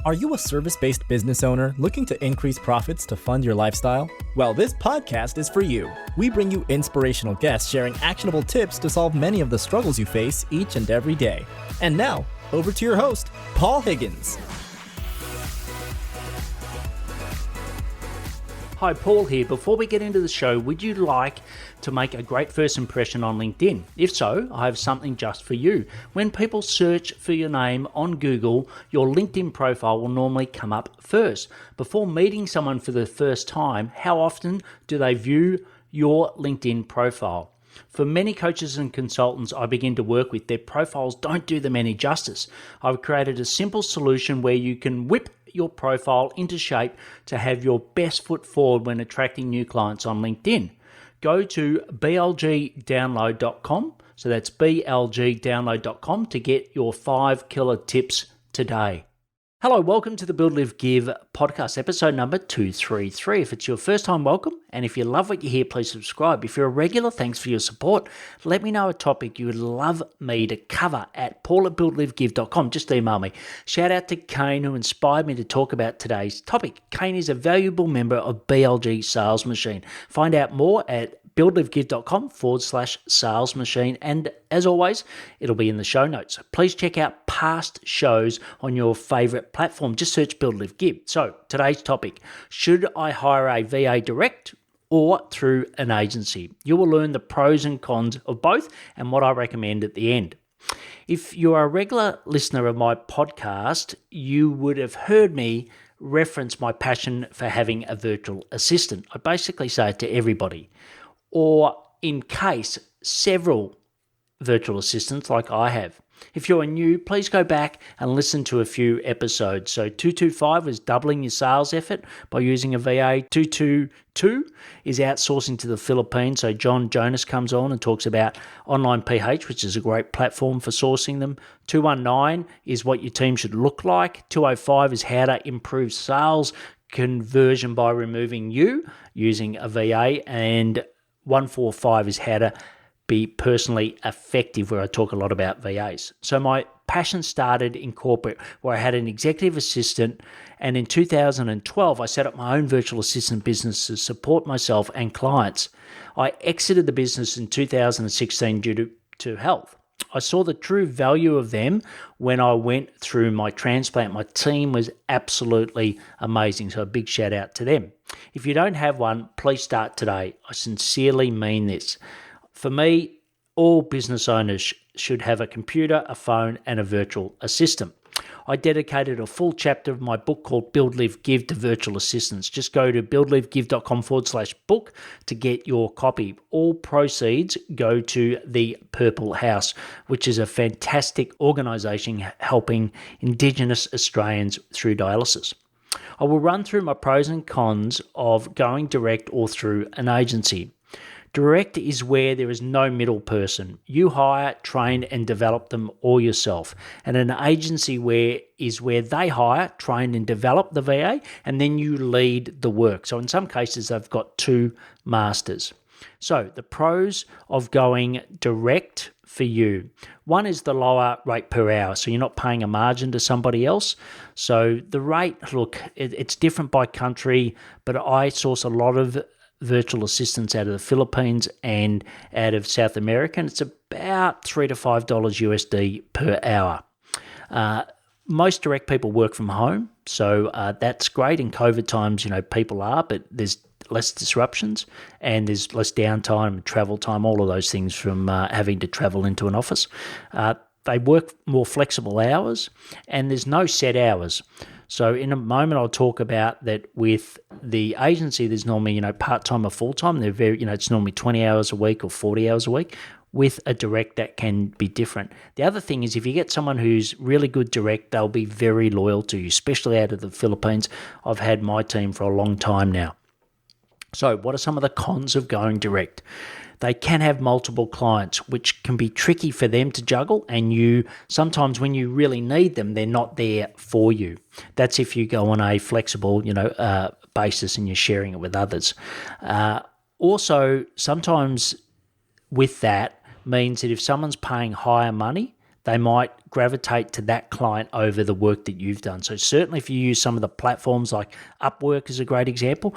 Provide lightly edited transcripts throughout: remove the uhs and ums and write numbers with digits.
Are you a service-based business owner looking to increase profits to fund your lifestyle? Well, this podcast is for you. We bring you inspirational guests sharing actionable tips to solve many of the struggles you face each and every day. And now, over to your host, Paul Higgins. Hi, Paul here. Before we get into the show, would you like to make a great first impression on LinkedIn? If so, I have something just for you. When people search for your name on Google, your LinkedIn profile will normally come up first. Before meeting someone for the first time, how often do they view your LinkedIn profile? For many coaches and consultants I begin to work with, their profiles don't do them any justice. I've created a simple solution where you can whip your profile into shape to have your best foot forward when attracting new clients on LinkedIn. Go to blgdownload.com, so that's blgdownload.com to get your 5 killer tips today. Hello, welcome to the Build, Live, Give podcast, episode number 233. If it's your first time, welcome. And if you love what you hear, please subscribe. If you're a regular, thanks for your support. Let me know a topic you would love me to cover at paul@buildlivegive.com. Just email me. Shout out to Kane, who inspired me to talk about today's topic. Kane is a valuable member of BLG Sales Machine. Find out more at buildlivegive.com/sales machine. And as always, it'll be in the show notes. Please check out past shows on your favorite platform. Just search Build, Live, Give. So today's topic, should I hire a VA direct or through an agency? You will learn the pros and cons of both and what I recommend at the end. If you're a regular listener of my podcast, you would have heard me reference my passion for having a virtual assistant. I basically say it to everybody. Or in case, several virtual assistants like I have. If you're new, please go back and listen to a few episodes. So 225 is doubling your sales effort by using a VA. 222 is outsourcing to the Philippines. So John Jonas comes on and talks about online PH, which is a great platform for sourcing them. 219 is what your team should look like. 205 is how to improve sales conversion by removing you using a VA. And 145 is how to be personally effective, where I talk a lot about VAs. So my passion started in corporate, where I had an executive assistant, and in 2012 I set up my own virtual assistant business to support myself and clients. I exited the business in 2016 due to health. I saw the true value of them when I went through my transplant. My team was absolutely amazing, so a big shout out to them. If you don't have one, please start today. I sincerely mean this. For me, all business owners should have a computer, a phone, and a virtual assistant. I dedicated a full chapter of my book called Build, Live, Give to virtual assistants. Just go to buildlivegive.com/book to get your copy. All proceeds go to the Purple House, which is a fantastic organisation helping Indigenous Australians through dialysis. I will run through my pros and cons of going direct or through an agency. Direct is where there is no middle person. You hire, train, and develop them all yourself. And an agency is where they hire, train, and develop the VA, and then you lead the work. So in some cases, they've got two masters. So the pros of going direct for you. One is the lower rate per hour, so you're not paying a margin to somebody else. So the rate, look, it's different by country, but I source a lot of virtual assistants out of the Philippines and out of South America, and it's about $3 to $5 USD per hour. Most direct people work from home, so that's great. In COVID times, people are, but there's less disruptions and there's less downtime, travel time, all of those things from having to travel into an office. They work more flexible hours and there's no set hours. So in a moment, I'll talk about that with the agency. There's normally, part-time or full-time. They're very, it's normally 20 hours a week or 40 hours a week. With a direct, that can be different. The other thing is if you get someone who's really good direct, they'll be very loyal to you, especially out of the Philippines. I've had my team for a long time now. So what are some of the cons of going direct? They can have multiple clients, which can be tricky for them to juggle, and sometimes when you really need them, they're not there for you. That's if you go on a flexible, basis and you're sharing it with others. Also, sometimes with that means that if someone's paying higher money, they might gravitate to that client over the work that you've done. So certainly if you use some of the platforms like Upwork is a great example,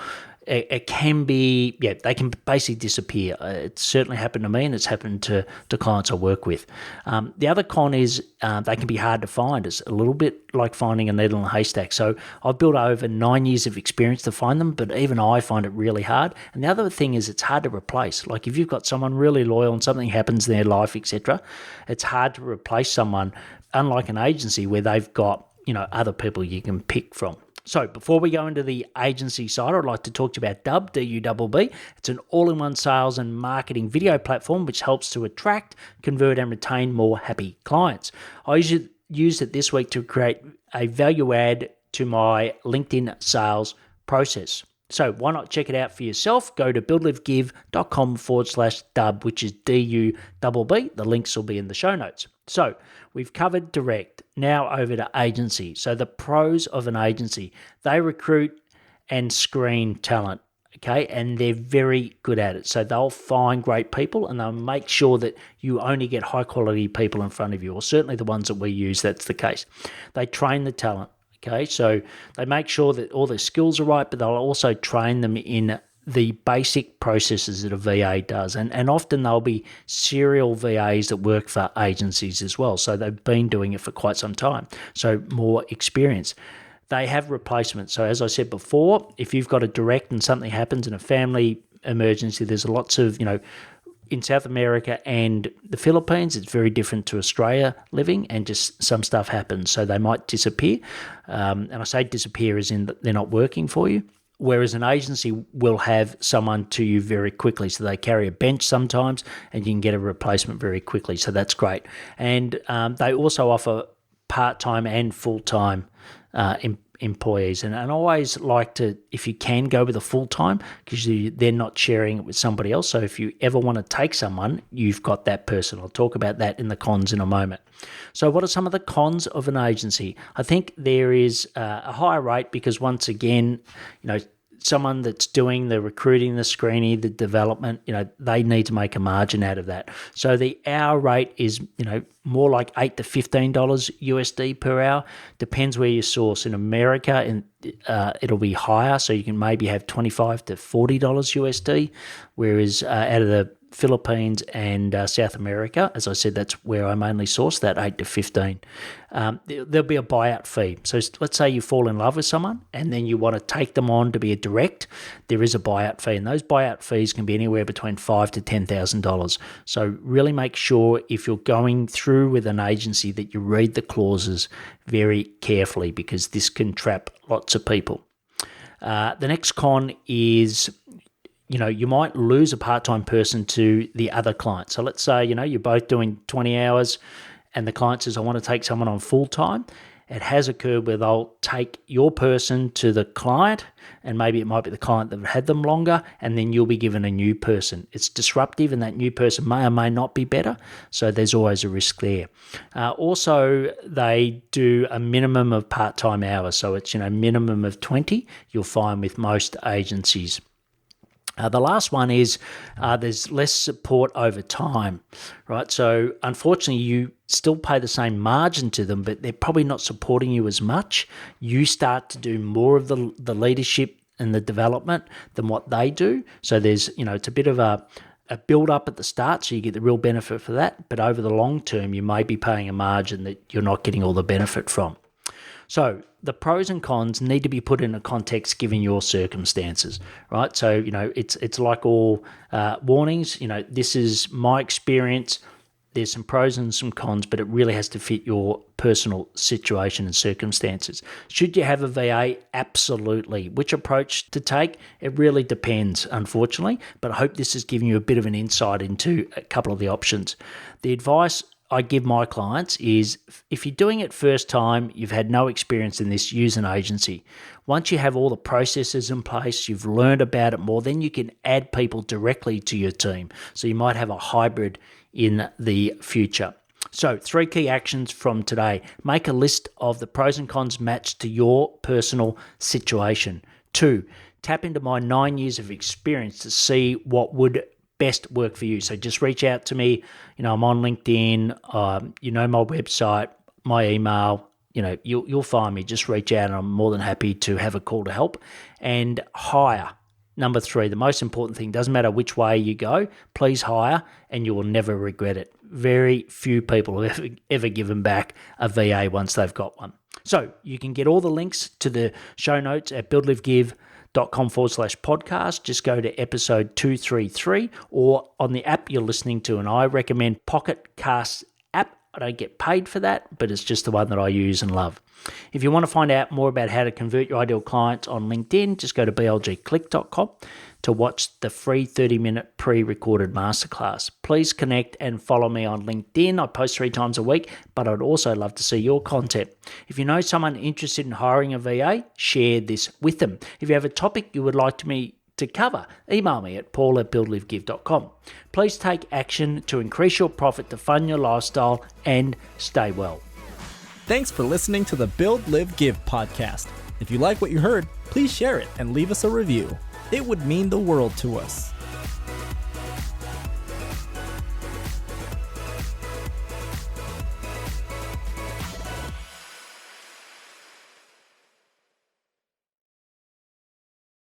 it can be, they can basically disappear. It's certainly happened to me, and it's happened to clients I work with. The other con is they can be hard to find. It's a little bit like finding a needle in a haystack. So I've built over 9 years of experience to find them, but even I find it really hard. And the other thing is it's hard to replace. Like if you've got someone really loyal and something happens in their life, etc., it's hard to replace someone, unlike an agency where they've got, other people you can pick from. So before we go into the agency side, I'd like to talk to you about Dubb, D-U-B-B. It's an all-in-one sales and marketing video platform which helps to attract, convert, and retain more happy clients. I used it this week to create a value add to my LinkedIn sales process. So why not check it out for yourself? Go to buildlivegive.com/Dubb, which is D-U-B-B. The links will be in the show notes. So we've covered direct. Now over to agency. So the pros of an agency, they recruit and screen talent, okay? And they're very good at it. So they'll find great people and they'll make sure that you only get high quality people in front of you, or certainly the ones that we use, that's the case. They train the talent, okay? So they make sure that all their skills are right, but they'll also train them in the basic processes that a VA does. And often they'll be serial VAs that work for agencies as well. So they've been doing it for quite some time. So more experience. They have replacements. So as I said before, if you've got a direct and something happens in a family emergency, there's lots of, in South America and the Philippines, it's very different to Australia living, and just some stuff happens. So they might disappear. And I say disappear as in that they're not working for you. Whereas an agency will have someone to you very quickly. So they carry a bench sometimes and you can get a replacement very quickly. So that's great. And they also offer part-time and full-time employees. And I always like to, if you can, go with a full-time, because they're not sharing it with somebody else. So if you ever want to take someone, you've got that person. I'll talk about that in the cons in a moment. So what are some of the cons of an agency? I think there is a higher rate because, once again, someone that's doing the recruiting, the screening, the development, they need to make a margin out of that. So the hour rate is, more like $8 to $15 USD per hour. Depends where you source. In America, and it'll be higher, so you can maybe have $25 to $40 USD, whereas out of the Philippines and South America, as I said, that's where I mainly source that 8 to 15. There'll be a buyout fee. So let's say you fall in love with someone and then you want to take them on to be a direct. There is a buyout fee, and those buyout fees can be anywhere between $5,000 to $10,000. So really make sure, if you're going through with an agency, that you read the clauses very carefully, because this can trap lots of people. The next con is, you might lose a part-time person to the other client. So let's say, you're both doing 20 hours and the client says, I want to take someone on full-time. It has occurred where they'll take your person to the client, and maybe it might be the client that had them longer, and then you'll be given a new person. It's disruptive, and that new person may or may not be better. So there's always a risk there. Also, they do a minimum of part-time hours. So it's, minimum of 20, you'll find with most agencies. The last one is there's less support over time, right? So unfortunately, you still pay the same margin to them, but they're probably not supporting you as much. You start to do more of the leadership and the development than what they do. So there's, it's a bit of a build up at the start, so you get the real benefit for that. But over the long term, you may be paying a margin that you're not getting all the benefit from. So the pros and cons need to be put in a context given your circumstances, right? So, it's like all warnings. This is my experience. There's some pros and some cons, but it really has to fit your personal situation and circumstances. Should you have a VA? Absolutely. Which approach to take? It really depends, unfortunately, but I hope this has given you a bit of an insight into a couple of the options. The advice I give my clients is, if you're doing it first time, you've had no experience in this, use an agency. Once you have all the processes in place, you've learned about it more, then you can add people directly to your team. So you might have a hybrid in the future. So 3 key actions from today. Make a list of the pros and cons matched to your personal situation. 2, tap into my 9 years of experience to see what would best work for you. So just reach out to me. I'm on LinkedIn. My website. my email. You'll find me. Just reach out and I'm more than happy to have a call to help. And hire. Number 3, the most important thing, doesn't matter which way you go, please hire and you will never regret it. Very few people have ever given back a VA once they've got one. So you can get all the links to the show notes at buildlivegive.com/podcast. Just go to episode 233 or on the app you're listening to. And I recommend Pocket Casts app. I don't get paid for that, but it's just the one that I use and love. If you want to find out more about how to convert your ideal clients on LinkedIn, just go to blgclick.com to watch the free 30-minute pre-recorded masterclass. Please connect and follow me on LinkedIn. I post 3 times a week, but I'd also love to see your content. If you know someone interested in hiring a VA, share this with them. If you have a topic you would like me to cover, email me at paul@buildlivegive.com. Please take action to increase your profit to fund your lifestyle and stay well. Thanks for listening to the Build, Live, Give podcast. If you like what you heard, please share it and leave us a review. It would mean the world to us.